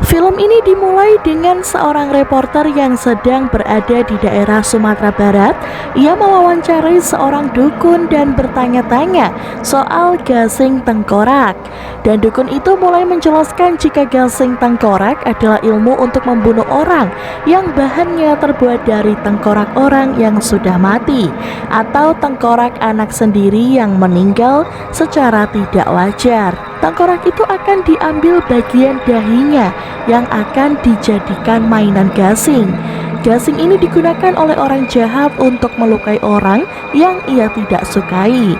Film ini dimulai dengan seorang reporter yang sedang berada di daerah Sumatera Barat. Ia mewawancarai seorang dukun dan bertanya-tanya soal gasing tengkorak. Dan dukun itu mulai menjelaskan jika gasing tengkorak adalah ilmu untuk membunuh orang yang bahannya terbuat dari tengkorak orang yang sudah mati atau tengkorak anak sendiri yang meninggal secara tidak wajar. Tengkorak itu akan diambil bagian dahinya yang akan dijadikan mainan gasing. Gasing ini digunakan oleh orang jahat untuk melukai orang yang ia tidak sukai.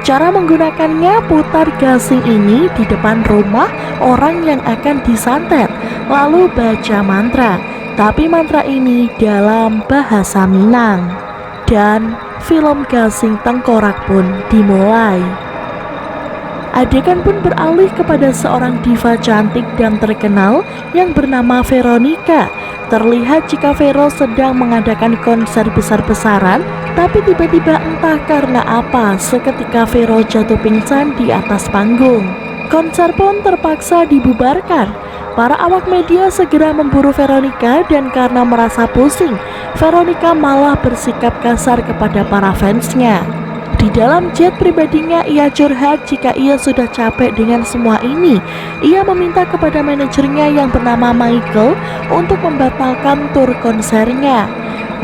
Cara menggunakannya, putar gasing ini di depan rumah orang yang akan disantet, lalu baca mantra. Tapi mantra ini dalam bahasa Minang. Dan film gasing tengkorak pun dimulai. Adegan pun beralih kepada seorang diva cantik dan terkenal yang bernama Veronica. Terlihat jika Vero sedang mengadakan konser besar-besaran, tapi tiba-tiba entah karena apa, seketika Vero jatuh pingsan di atas panggung. Konser pun terpaksa dibubarkan. Para awak media segera memburu Veronica dan karena merasa pusing, Veronica malah bersikap kasar kepada para fansnya. Di dalam chat pribadinya, ia curhat jika ia sudah capek dengan semua ini. Ia meminta kepada manajernya yang bernama Michael untuk membatalkan tur konsernya.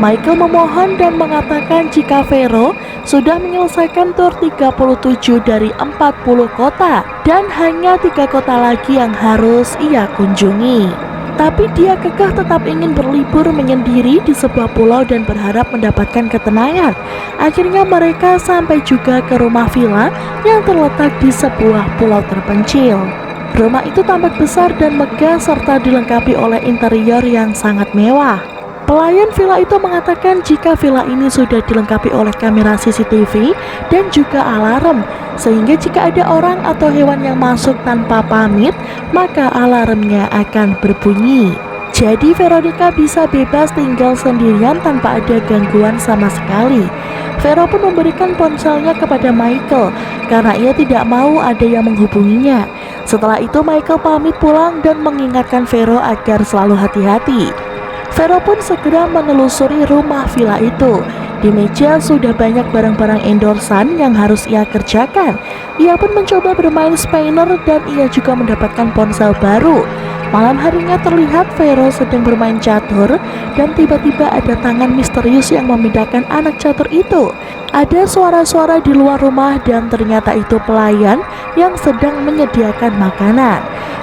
Michael memohon dan mengatakan jika Vero sudah menyelesaikan tur 37 dari 40 kota dan hanya 3 kota lagi yang harus ia kunjungi. Tapi dia kekeh tetap ingin berlibur menyendiri di sebuah pulau dan berharap mendapatkan ketenangan. Akhirnya mereka sampai juga ke rumah villa yang terletak di sebuah pulau terpencil. Rumah itu tampak besar dan megah serta dilengkapi oleh interior yang sangat mewah. Pelayan villa itu mengatakan jika villa ini sudah dilengkapi oleh kamera CCTV dan juga alarm, sehingga jika ada orang atau hewan yang masuk tanpa pamit, maka alarmnya akan berbunyi. Jadi Veronica bisa bebas tinggal sendirian tanpa ada gangguan sama sekali. Vero pun memberikan ponselnya kepada Michael karena ia tidak mau ada yang menghubunginya. Setelah itu Michael pamit pulang dan mengingatkan Vero agar selalu hati-hati. Vero pun segera menelusuri rumah villa itu. Di meja sudah banyak barang-barang endorsan yang harus ia kerjakan. Ia pun mencoba bermain spinner dan ia juga mendapatkan ponsel baru. Malam harinya terlihat Vero sedang bermain catur dan tiba-tiba ada tangan misterius yang memindahkan anak catur itu. Ada suara-suara di luar rumah dan ternyata itu pelayan yang sedang menyediakan makanan.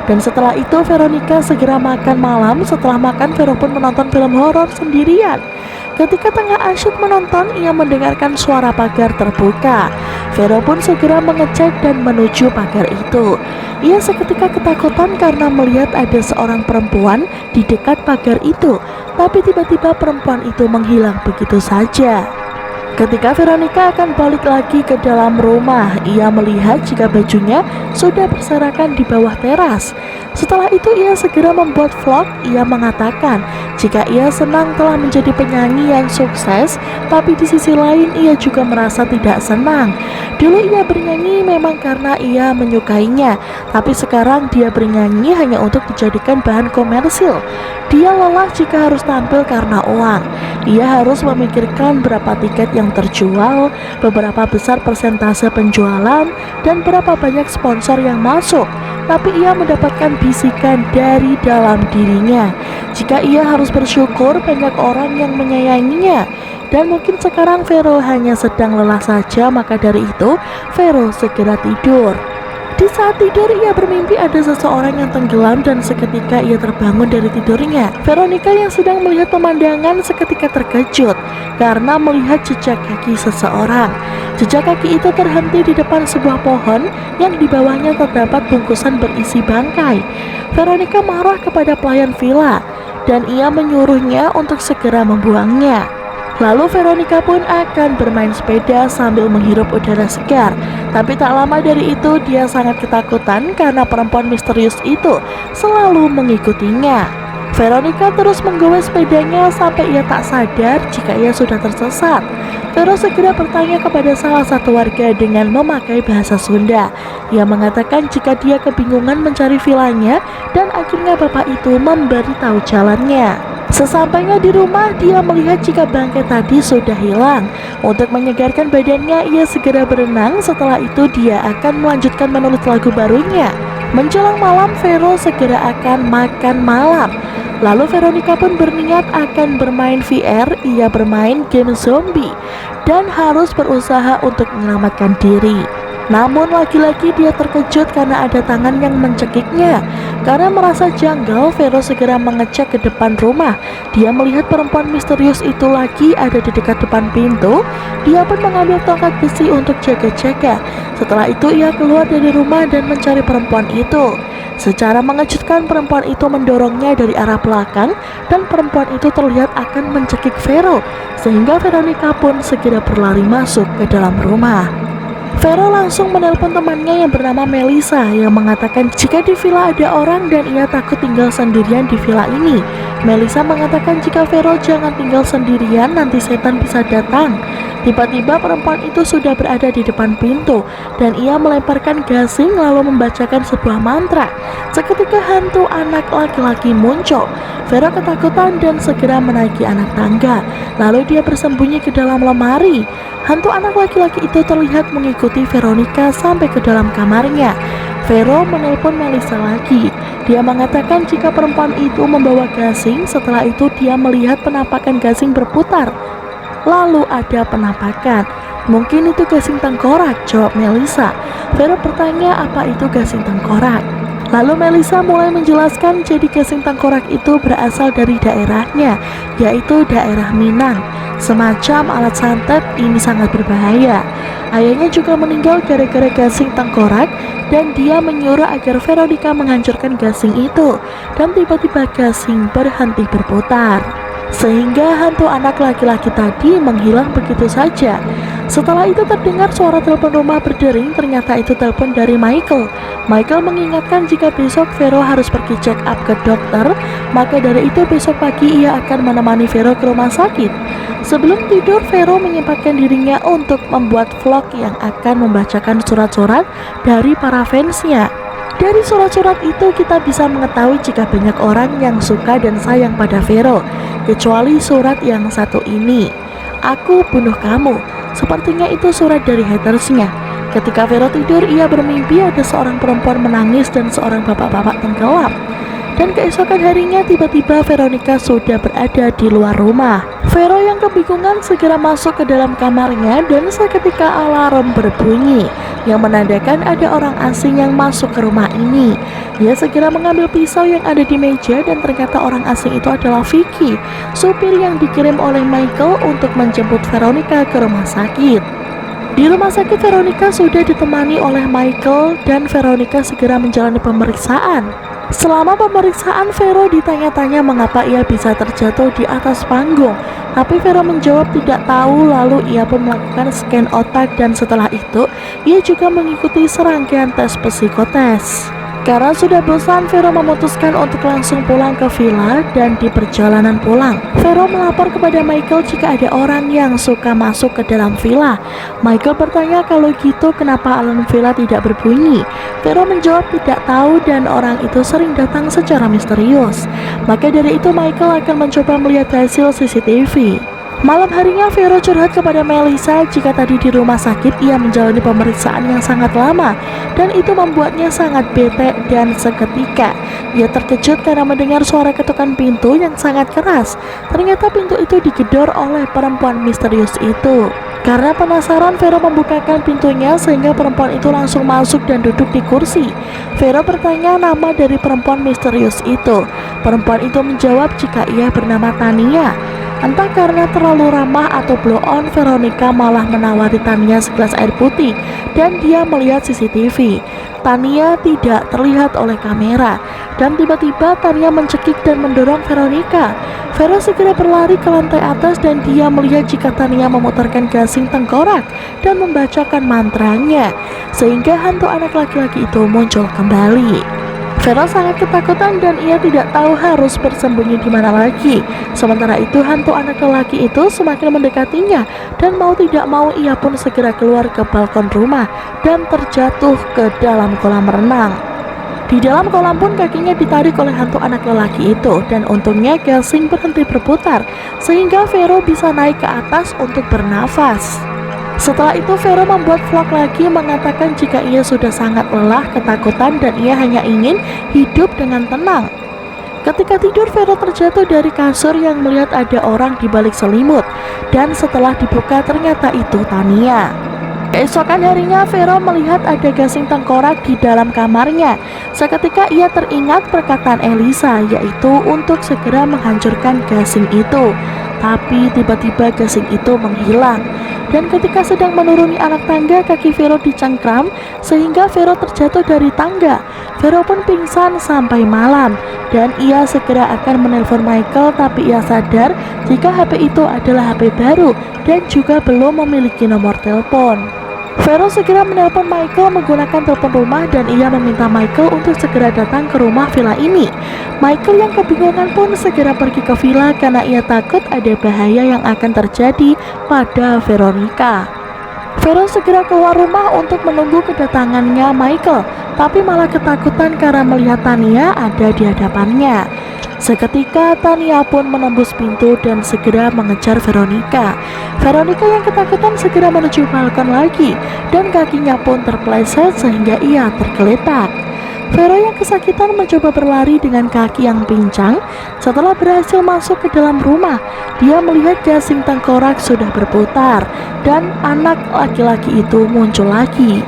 Dan setelah itu Veronica segera makan malam. Setelah makan, Vero pun menonton film horor sendirian. Ketika tengah asyik menonton, ia mendengarkan suara pagar terbuka. Vero pun segera mengecek dan menuju pagar itu. Ia seketika ketakutan karena melihat ada seorang perempuan di dekat pagar itu. Tapi tiba-tiba perempuan itu menghilang begitu saja. Ketika Veronica akan balik lagi ke dalam rumah, ia melihat jika bajunya sudah berserakan di bawah teras. Setelah itu ia segera membuat vlog. Ia mengatakan jika ia senang telah menjadi penyanyi yang sukses, tapi di sisi lain ia juga merasa tidak senang. Dulu ia bernyanyi memang karena ia menyukainya, tapi sekarang dia bernyanyi hanya untuk dijadikan bahan komersil. Dia lelah jika harus tampil karena uang. Ia harus memikirkan berapa tiket yang terjual, beberapa besar persentase penjualan, dan berapa banyak sponsor yang masuk. Tapi ia mendapatkan bisikan dari dalam dirinya jika ia harus bersyukur banyak orang yang menyayanginya. Dan mungkin sekarang Vero hanya sedang lelah saja, maka dari itu Vero segera tidur. Di saat tidur ia bermimpi ada seseorang yang tenggelam dan seketika ia terbangun dari tidurnya. Veronica yang sedang melihat pemandangan seketika terkejut karena melihat jejak kaki seseorang. Jejak kaki itu terhenti di depan sebuah pohon yang di bawahnya terdapat bungkusan berisi bangkai. Veronica marah kepada pelayan villa dan ia menyuruhnya untuk segera membuangnya. Lalu Veronica pun akan bermain sepeda sambil menghirup udara segar. Tapi tak lama dari itu dia sangat ketakutan karena perempuan misterius itu selalu mengikutinya. Veronica terus menggowes sepedanya sampai ia tak sadar jika ia sudah tersesat. Vero segera bertanya kepada salah satu warga dengan memakai bahasa Sunda. Ia mengatakan jika dia kebingungan mencari vilanya dan akhirnya bapak itu memberitahu jalannya. Sesampainya di rumah, dia melihat jika bangkai tadi sudah hilang. Untuk menyegarkan badannya, ia segera berenang. Setelah itu dia akan melanjutkan menulis lagu barunya. Menjelang malam, Vero segera akan makan malam. Lalu Veronica pun berniat akan bermain VR. Ia bermain game zombie dan harus berusaha untuk menyelamatkan diri. Namun lagi-lagi dia terkejut karena ada tangan yang mencekiknya. Karena merasa janggal, Vero segera mengecek ke depan rumah. Dia melihat perempuan misterius itu lagi ada di dekat depan pintu. Dia pun mengambil tongkat besi untuk jaga-jaga. Setelah itu ia keluar dari rumah dan mencari perempuan itu. Secara mengejutkan, perempuan itu mendorongnya dari arah belakang dan perempuan itu terlihat akan mencekik Vero, sehingga Veronica pun segera berlari masuk ke dalam rumah. Vero langsung menelpon temannya yang bernama Melissa yang mengatakan jika di villa ada orang dan ia takut tinggal sendirian di villa ini. Melissa mengatakan jika Vero jangan tinggal sendirian, nanti setan bisa datang. Tiba-tiba perempuan itu sudah berada di depan pintu dan ia melemparkan gasing lalu membacakan sebuah mantra. Seketika hantu anak laki-laki muncul. Vero ketakutan dan segera menaiki anak tangga. Lalu dia bersembunyi ke dalam lemari. Hantu anak laki-laki itu terlihat mengikuti Veronica sampai ke dalam kamarnya. Vero menelpon Melissa lagi. Dia mengatakan jika perempuan itu membawa gasing. Setelah itu dia melihat penampakan gasing berputar. Lalu ada penampakan. Mungkin itu gasing tengkorak, jawab Melissa. Vero bertanya apa itu gasing tengkorak. Lalu Melissa mulai menjelaskan jadi gasing tengkorak itu berasal dari daerahnya, yaitu daerah Minang. Semacam alat santet, ini sangat berbahaya. Ayahnya juga meninggal gara-gara gasing tengkorak dan dia menyuruh agar Veronica menghancurkan gasing itu. Dan tiba-tiba gasing berhenti berputar, sehingga hantu anak laki-laki tadi menghilang begitu saja. Setelah itu terdengar suara telepon rumah berdering, ternyata itu telepon dari Michael. Michael mengingatkan jika besok Vero harus pergi check up ke dokter, maka dari itu besok pagi ia akan menemani Vero ke rumah sakit. Sebelum tidur, Vero menyempatkan dirinya untuk membuat vlog yang akan membacakan surat-surat dari para fansnya. Dari surat-surat itu kita bisa mengetahui jika banyak orang yang suka dan sayang pada Vero, kecuali surat yang satu ini. Aku bunuh kamu. Sepertinya itu surat dari hatersnya. Ketika Vero tidur, ia bermimpi ada seorang perempuan menangis dan seorang bapak-bapak tenggelam. Dan keesokan harinya tiba-tiba Veronica sudah berada di luar rumah. Vero yang kebingungan segera masuk ke dalam kamarnya dan seketika alarm berbunyi yang menandakan ada orang asing yang masuk ke rumah ini. Dia segera mengambil pisau yang ada di meja dan ternyata orang asing itu adalah Vicky, supir yang dikirim oleh Michael untuk menjemput Veronica ke rumah sakit. Di rumah sakit Veronica sudah ditemani oleh Michael dan Veronica segera menjalani pemeriksaan. Selama pemeriksaan, Vero ditanya-tanya mengapa ia bisa terjatuh di atas panggung. Tapi Vero menjawab tidak tahu, lalu ia pun melakukan scan otak dan setelah itu ia juga mengikuti serangkaian tes psikotes. Karena sudah bosan, Vero memutuskan untuk langsung pulang ke villa dan di perjalanan pulang, Vero melapor kepada Michael jika ada orang yang suka masuk ke dalam villa. Michael bertanya kalau gitu kenapa alarm villa tidak berbunyi. Vero menjawab tidak tahu dan orang itu sering datang secara misterius. Maka dari itu Michael akan mencoba melihat hasil CCTV. Malam harinya Vero curhat kepada Melissa jika tadi di rumah sakit ia menjalani pemeriksaan yang sangat lama dan itu membuatnya sangat bete dan seketika ia terkejut karena mendengar suara ketukan pintu yang sangat keras. Ternyata pintu itu digedor oleh perempuan misterius itu. Karena penasaran, Vero membukakan pintunya sehingga perempuan itu langsung masuk dan duduk di kursi. Vero bertanya nama dari perempuan misterius itu. Perempuan itu menjawab jika ia bernama Tania. Entah karena terlalu ramah atau blow on, Veronica malah menawari Tania segelas air putih dan dia melihat CCTV. Tania tidak terlihat oleh kamera dan tiba-tiba Tania mencekik dan mendorong Veronica. Vero segera berlari ke lantai atas dan dia melihat jika Tania memutarkan gasing tengkorak dan membacakan mantranya sehingga hantu anak laki-laki itu muncul kembali. Vero sangat ketakutan dan ia tidak tahu harus bersembunyi di mana lagi. Sementara itu hantu anak lelaki itu semakin mendekatinya dan mau tidak mau ia pun segera keluar ke balkon rumah dan terjatuh ke dalam kolam renang. Di dalam kolam pun kakinya ditarik oleh hantu anak lelaki itu dan untungnya gasing berhenti berputar sehingga Vero bisa naik ke atas untuk bernafas. Setelah itu Vero membuat vlog lagi mengatakan jika ia sudah sangat lelah, ketakutan dan ia hanya ingin hidup dengan tenang. Ketika tidur Vero terjatuh dari kasur yang melihat ada orang di balik selimut dan setelah dibuka ternyata itu Tania. Keesokan harinya Vero melihat ada gasing tengkorak di dalam kamarnya. Seketika ia teringat perkataan Elisa yaitu untuk segera menghancurkan gasing itu. Tapi tiba-tiba gasing itu menghilang. Dan ketika sedang menuruni anak tangga, kaki Vero dicengkram sehingga Vero terjatuh dari tangga. Vero pun pingsan sampai malam dan ia segera akan menelpon Michael, tapi ia sadar jika HP itu adalah HP baru dan juga belum memiliki nomor telepon. Vero segera menelpon Michael menggunakan telepon rumah dan ia meminta Michael untuk segera datang ke rumah villa ini. Michael yang kebingungan pun segera pergi ke villa karena ia takut ada bahaya yang akan terjadi pada Veronica. Vero segera keluar rumah untuk menunggu kedatangannya Michael, tapi malah ketakutan karena melihat Tania ada di hadapannya. Seketika Tania pun menembus pintu dan segera mengejar Veronica. Veronica yang ketakutan segera menuju balkon lagi dan kakinya pun terpeleset sehingga ia tergeletak. Vero yang kesakitan mencoba berlari dengan kaki yang pincang. Setelah berhasil masuk ke dalam rumah, dia melihat gasing tengkorak sudah berputar dan anak laki-laki itu muncul lagi.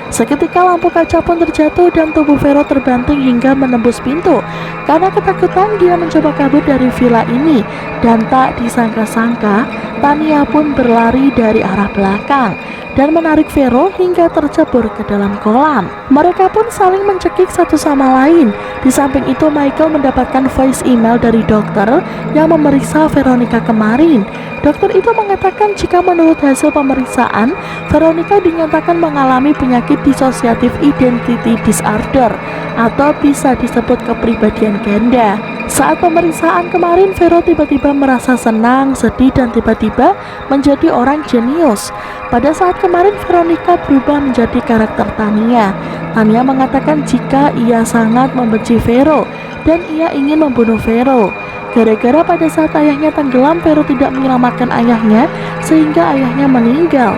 Seketika lampu kaca pun terjatuh dan tubuh Vero terbanting hingga menembus pintu. Karena ketakutan dia mencoba kabur dari villa ini dan tak disangka-sangka Tania pun berlari dari arah belakang dan menarik Vero hingga tercebur ke dalam kolam. Mereka pun saling mencekik satu sama lain. Di samping itu Michael mendapatkan voice email dari dokter yang memeriksa Veronica kemarin. Dokter itu mengatakan jika menurut hasil pemeriksaan, Veronica dinyatakan mengalami penyakit dissociative identity disorder atau bisa disebut kepribadian ganda. Saat pemeriksaan kemarin, Vero tiba-tiba merasa senang, sedih, dan tiba-tiba menjadi orang jenius. Pada saat kemarin, Veronica berubah menjadi karakter Tania. Tania mengatakan jika ia sangat membenci Vero dan ia ingin membunuh Vero. Gara-gara pada saat ayahnya tenggelam, Vero tidak menyelamatkan ayahnya sehingga ayahnya meninggal.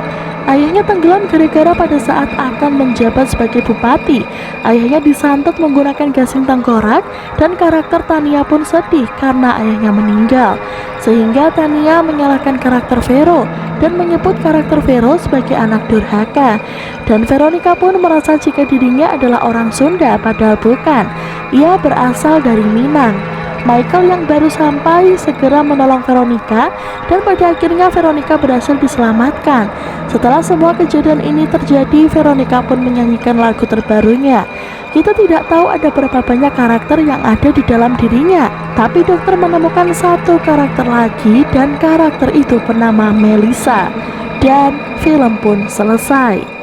Ayahnya tenggelam gara-gara pada saat akan menjabat sebagai bupati. Ayahnya disantet menggunakan gasing tengkorak dan karakter Tania pun sedih karena ayahnya meninggal. Sehingga Tania menyalahkan karakter Vero dan menyebut karakter Vero sebagai anak durhaka. Dan Veronica pun merasa jika dirinya adalah orang Sunda padahal bukan. Ia berasal dari Minang. Michael yang baru sampai segera menolong Veronica dan pada akhirnya Veronica berhasil diselamatkan. Setelah semua kejadian ini terjadi, Veronica pun menyanyikan lagu terbarunya. Kita tidak tahu ada berapa banyak karakter yang ada di dalam dirinya, tapi dokter menemukan satu karakter lagi dan karakter itu bernama Melissa. Dan film pun selesai.